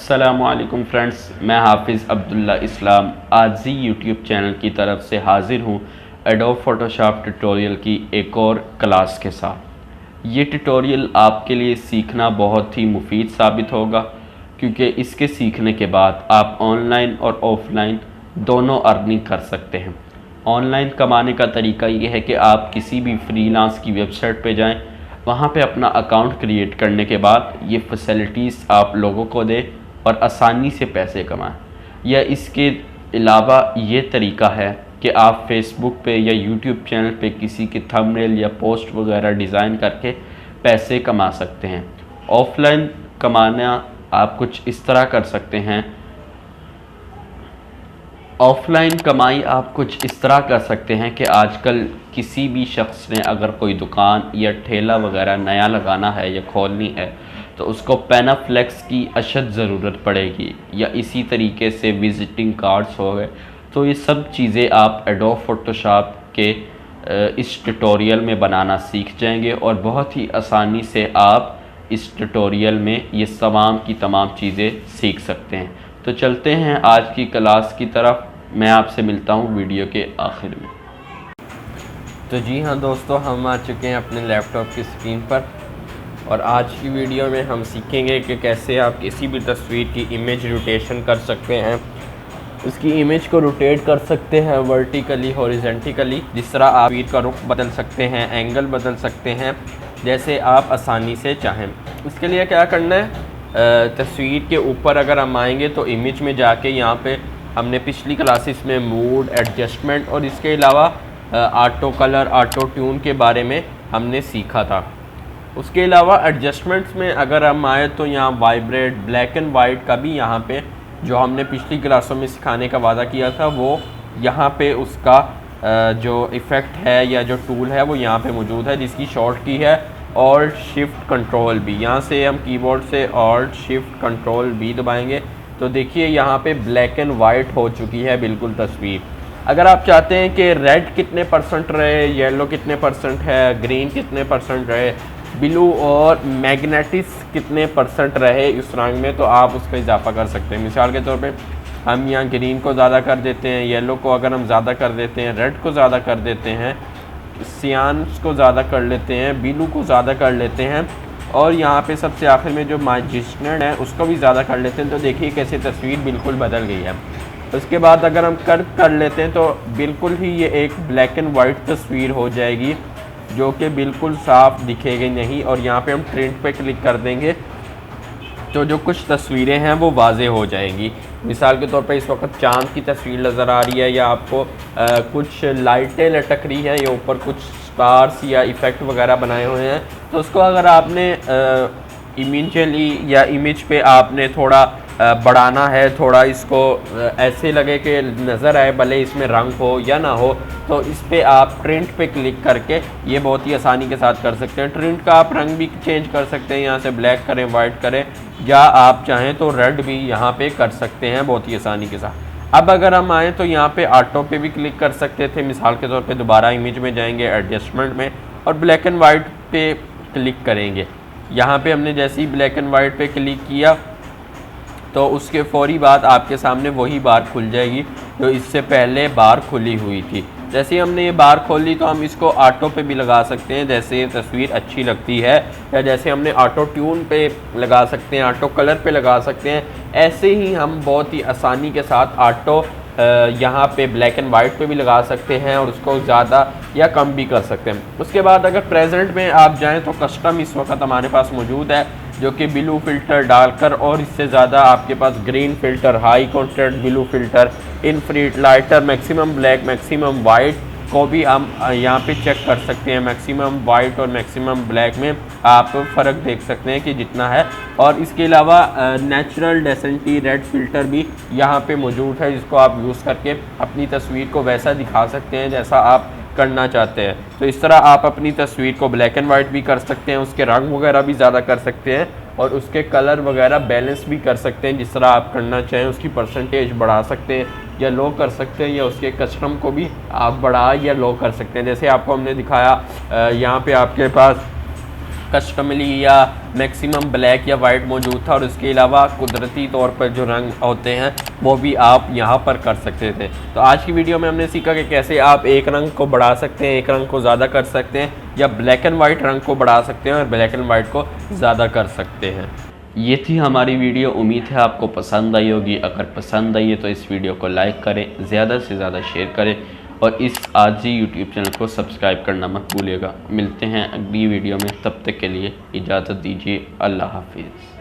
अस्सलामुअलैकुम फ्रेंड्स, मैं हाफिज़ अब्दुल्ला इस्लाम आज ही यूट्यूब चैनल की तरफ से हाज़िर हूँ एडोब फ़ोटोशॉप ट्यूटोरियल की एक और क्लास के साथ। ये ट्यूटोरियल आपके लिए सीखना बहुत ही मुफीद साबित होगा, क्योंकि इसके सीखने के बाद आप ऑनलाइन और ऑफ़लाइन दोनों अर्निंग कर सकते हैं। ऑनलाइन कमाने का तरीका ये है कि आप किसी भी फ्रीलांस की वेबसाइट पे जाएं, वहाँ पे अपना अकाउंट क्रिएट करने के बाद ये फैसिलिटीज़ आप लोगों को दें और आसानी से पैसे कमाएं। या इसके अलावा ये तरीका है कि आप फेसबुक पे या यूट्यूब चैनल पे किसी के थंबनेल या पोस्ट वगैरह डिज़ाइन करके पैसे कमा सकते हैं। ऑफ़लाइन कमाना आप कुछ इस तरह कर सकते हैं। ऑफ़लाइन कमाई आप कुछ इस तरह कर सकते हैं कि आजकल किसी भी शख्स ने अगर कोई दुकान या ठेला वगैरह नया लगाना है या खोलनी है तो उसको पैनाफ्लेक्स की अशद ज़रूरत पड़ेगी, या इसी तरीके से विज़िटिंग कार्ड्स हो गए। तो ये सब चीज़ें आप एडोब फ़ोटोशॉप के इस ट्यूटोरियल में बनाना सीख जाएंगे और बहुत ही आसानी से आप इस ट्यूटोरियल में ये तमाम चीज़ें सीख सकते हैं। तो चलते हैं आज की क्लास की तरफ। मैं आपसे मिलता हूँ वीडियो के आखिर में। तो जी हाँ दोस्तों, हम आ चुके हैं अपने लैपटॉप की स्क्रीन पर और आज की वीडियो में हम सीखेंगे कि कैसे आप किसी भी तस्वीर की इमेज रोटेशन कर सकते हैं। उसकी इमेज को रोटेट कर सकते हैं वर्टिकली, हॉरिजॉन्टली, जिस तरह आप तस्वीर का रुख बदल सकते हैं, एंगल बदल सकते हैं, जैसे आप आसानी से चाहें। इसके लिए क्या करना है, तस्वीर के ऊपर अगर हम आएंगे तो इमेज में जाके यहाँ पे हमने पिछली क्लासेस में मूड, एडजस्टमेंट और इसके अलावा ऑटो कलर, ऑटो ट्यून के बारे में हमने सीखा था। उसके अलावा एडजस्टमेंट्स में अगर हम आए तो यहाँ वाइब्रेट, ब्लैक एंड वाइट का भी यहाँ पे जो हमने पिछली क्लासों में सिखाने का वादा किया था वो यहाँ पे उसका जो इफ़ेक्ट है या जो टूल है वो यहाँ पे मौजूद है, जिसकी शॉर्ट की है ऑल्ट शिफ्ट कंट्रोल बी। यहाँ से हम कीबोर्ड से ऑल्ट शिफ्ट कंट्रोल बी दबाएंगे तो देखिए यहाँ पे ब्लैक एंड वाइट हो चुकी है बिल्कुल तस्वीर। अगर आप चाहते हैं कि रेड कितने परसेंट रहे, येलो कितने परसेंट है, ग्रीन कितने परसेंट रहे, ब्लू और मैग्नेटिस कितने परसेंट रहे इस रंग में, तो आप उसका इजाफा कर सकते हैं। मिसाल के तौर पे हम यहाँ ग्रीन को ज़्यादा कर देते हैं, येलो को अगर हम ज़्यादा कर देते हैं, रेड को ज़्यादा कर देते हैं, सियान्स को ज़्यादा कर लेते हैं, ब्लू को ज़्यादा कर लेते हैं और यहाँ पे सबसे आखिर में जो मैजिस्ट्रेट है उसको भी ज़्यादा कर लेते हैं, तो देखिए कैसे तस्वीर बिल्कुल बदल गई है। उसके बाद अगर हम कर्व कर लेते हैं तो बिल्कुल ही ये एक ब्लैक एंड वाइट तस्वीर हो जाएगी जो कि बिल्कुल साफ दिखेगी नहीं। और यहाँ पे हम प्रिंट पे क्लिक कर देंगे तो जो कुछ तस्वीरें हैं वो वाज़े हो जाएंगी। मिसाल के तौर पे इस वक्त चांद की तस्वीर नज़र आ रही है या आपको कुछ लाइटें लटक रही है या ऊपर कुछ स्टार्स या इफ़ेक्ट वगैरह बनाए हुए हैं, तो उसको अगर आपने इमेजली या इमेज पे आपने थोड़ा बढ़ाना है, थोड़ा इसको ऐसे लगे कि नज़र आए भले इसमें रंग हो या ना हो, तो इस पर आप प्रिंट पे क्लिक करके ये बहुत ही आसानी के साथ कर सकते हैं। प्रिंट का आप रंग भी चेंज कर सकते हैं, यहाँ से ब्लैक करें, वाइट करें, या आप चाहें तो रेड भी यहाँ पे कर सकते हैं बहुत ही आसानी के साथ। अब अगर हम आएँ तो यहाँ पे ऑटो पे भी क्लिक कर सकते थे। मिसाल के तौर पे दोबारा इमेज में जाएंगे, एडजस्टमेंट में, और ब्लैक एंड वाइट पे क्लिक करेंगे। यहाँ पे हमने जैसे ही ब्लैक एंड वाइट पे क्लिक किया तो उसके फ़ौरी बाद आपके सामने वही बार खुल जाएगी जो इससे पहले बार खुली हुई थी। जैसे ही हमने ये बार खोली तो हम इसको ऑटो पे भी लगा सकते हैं जैसे ये तस्वीर अच्छी लगती है, या जैसे हमने ऑटो ट्यून पे लगा सकते हैं, ऑटो कलर पे लगा सकते हैं। ऐसे ही हम बहुत ही आसानी के साथ ऑटो यहाँ पे ब्लैक एंड वाइट पे भी लगा सकते हैं और उसको ज़्यादा या कम भी कर सकते हैं। उसके बाद अगर प्रेजेंट में आप जाएं तो कस्टम इस वक्त हमारे पास मौजूद है जो कि ब्लू फ़िल्टर डालकर और इससे ज़्यादा आपके पास green filter, high contrast blue filter, invert, lighter, maximum black, maximum white को भी हम यहाँ पे चेक कर सकते हैं। मैक्सिमम वाइट और मैक्सिमम ब्लैक में आप फ़र्क देख सकते हैं कि जितना है। और इसके अलावा नेचुरल डेसेंटी रेड फ़िल्टर भी यहाँ पे मौजूद है, जिसको आप यूज़ करके अपनी तस्वीर को वैसा दिखा सकते हैं जैसा आप करना चाहते हैं। तो इस तरह आप अपनी तस्वीर को ब्लैक एंड वाइट भी कर सकते हैं, उसके रंग वगैरह भी ज़्यादा कर सकते हैं और उसके कलर वगैरह बैलेंस भी कर सकते हैं जिस तरह आप करना चाहें। उसकी परसेंटेज बढ़ा सकते हैं या लो कर सकते हैं, या उसके कस्टम को भी आप बढ़ा या लो कर सकते हैं। जैसे आपको हमने दिखाया यहाँ पे आपके पास कस्टमली या मैक्सिमम ब्लैक या वाइट मौजूद था, और उसके अलावा कुदरती तौर पर जो रंग होते हैं वो भी आप यहाँ पर कर सकते थे। तो आज की वीडियो में हमने सीखा कि कैसे आप एक रंग को बढ़ा सकते हैं, एक रंग को ज़्यादा कर सकते हैं, या ब्लैक एंड वाइट रंग को बढ़ा सकते हैं और ब्लैक एंड वाइट को ज़्यादा कर सकते हैं। ये थी हमारी वीडियो। उम्मीद है आपको पसंद आई होगी। अगर पसंद आई है तो इस वीडियो को लाइक करें, ज़्यादा से ज़्यादा शेयर करें और इस आज ही यूट्यूब चैनल को सब्सक्राइब करना मत भूलिएगा। मिलते हैं अगली वीडियो में, तब तक के लिए इजाज़त दीजिए। अल्लाह हाफिज़।